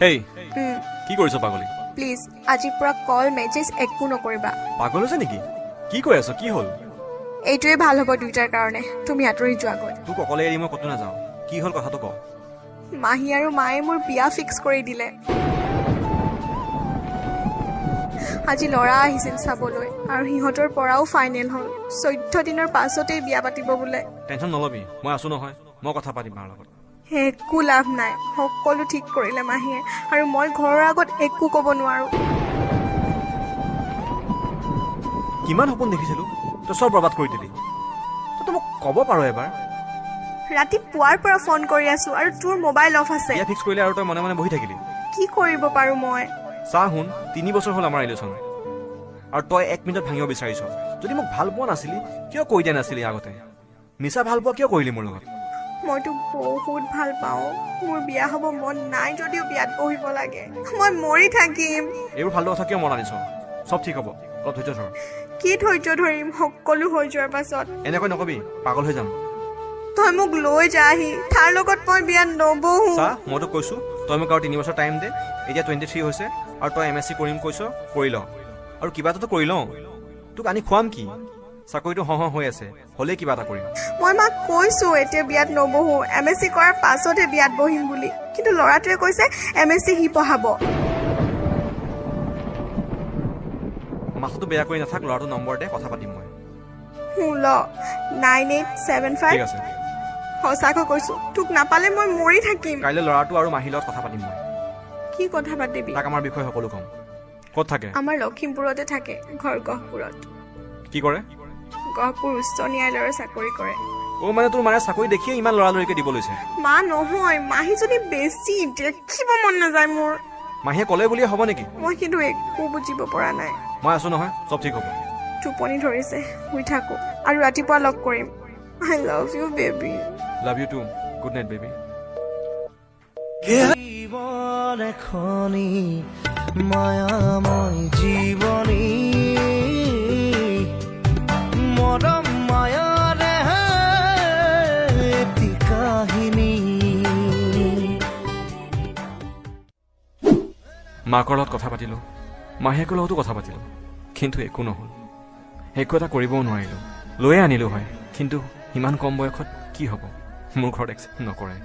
হেই কি কৰিছ পাগলী? প্লিজ আজি পুৰা কল মেছেজ একো নকৰিবা। পাগল হৈছে নেকি? কি কৈ আছ? কি হ'ল? এইটোৱে ভাল হ'ব দুইটাৰ কাৰণে। তুমি আঁতৰি যোৱাগৈ। তোক অকলে এৰি মই ক'তো নাযাওঁ। কি হ'ল কথাটো ক। মাহী আৰু মায়ে মোৰ বিয়া ফিক্স কৰি দিলে। আজি ল'ৰা আহিছিল চাবলৈ আৰু সিহঁতৰ পৰাও ফাইনেল হ'ল। 14 দিনৰ পাছতেই বিয়া পাতিব বোলে। টেনশ্যন নলবি, মই আছো নহয়। মই কথা পাতিম মাৰ লগত। একো লাভ নাই, সকলো ঠিক কৰিলে মাহীয়ে আৰু মই ঘৰৰ আগত একো ক'ব নোৱাৰো। কিমান সপোন দেখিছিলো, তই চব বৰবাদ কৰি দিলি। তই মোক ক'ব পাৰ এবাৰ। ৰাতি পুৱাৰ পৰা ফোন কৰি আছো আৰু তোৰ মোবাইল অফ আছে। বিয়া ফিক্স কৰিলে আৰু তই মনে মনে বহি থাকিলি। কি কৰিব পাৰো মই? চা শুন, 3 বছৰ হ'ল আমাৰ ৰিলেশ্যন আৰু তই 1 মিনিটত ভাঙিব বিচাৰিছ। যদি মোক ভাল পোৱা নাছিলি কিয় কৈ দিয়া নাছিলি আগতে? মিছা ভাল পোৱা কিয় কৰিলি মোৰ লগত? মইতো বহুত ভাল পাওঁ। মোৰ বিয়া হ'ব মন নাই যদিও বিয়াত বহিব লাগে। মই মৰি থাকিম। এইবোৰ ফাল্টু কথা কিয় মন আনিছ? চব ঠিক হ'ব, অলপ ধৈৰ্য ধৰ। কি ধৈৰ্য ধৰিম সকলো হৈ যোৱাৰ পাছত? এনেকৈ নকবি, পাগল হৈ যাম। তই মোক লৈ যাহি, তাৰ লগত মই বিয়াত নবহো। চা মই তোক কৈছো, তই মোক আৰু 3 বছৰ টাইম দে। এতিয়া 23 হৈছে আৰু তই MSc কৰিম কৈছ, কৰি ল। আৰু কিবা এটাতো কৰি লওঁ। তোক আনি খুৱাম কি? চাকৰিটো হৈ আছে, হ'লেই কিবা এটা কৰিম। মই মাক কৈছো এতিয়া বিয়াত নবহো, MSc কৰাৰ পাছতহে বিয়াত বহিম বুলি। কিন্তু ল'ৰাটোৱে কৈছে MSc সি পঢ়াব। মাথাটো বেয়া কৰি নাথাক, ল'ৰাটো নম্বৰ দে, কথা পাতিম মই। 9875। ঠিক আছে। সঁচাকৈ কৈছো, তোক নাপালে মই মৰি থাকিম। কাইলৈ ল'ৰাটো আৰু মাহীৰ লগত কথা পাতিম মই। কি কথা পাতিবি? তাক আমাৰ বিষয়ে সকলো ক'ম। ক'ত থাকে? আমাৰ লখিমপুৰতে থাকে, ঘৰ গহপুৰত। কি কৰে? গহপুৰ উচ্চ ন্যায়ালয়ৰ চাকৰি কৰে। মানে তোৰ মায়ে চাকৰি দেখিয়ে ইমান লৰালৰিকে দিব লৈছে? মা নহয়, মাহীজনী বেছি দেখিব মন নাযায় মোৰ। মাহীয়ে ক'লে বুলিয়ে হ'ব নেকি? মই কিন্তু একো বুজিব পৰা নাই। মই আছো নহয়, চব ঠিক হ'ব। টোপনি ধৰিছে, শুই থাকো আৰু ৰাতিপুৱা লগ কৰিম। I love you, baby. Love you too. Good night, baby. জীৱন এখনি মায়াময় জীৱনী মৰম মায়াৰে এটি কাহিনী। মাকৰ লগত কথা পাতিলোঁ, মাহীয়েকৰ লগতো কথা পাতিলোঁ, কিন্তু একো নহ'ল। একো এটা কৰিবও নোৱাৰিলোঁ। লৈয়ে আনিলোঁ হয়, কিন্তু ইমান কম বয়সত কি হ'ব? মোৰ ঘৰত একচেপ্ট নকৰে।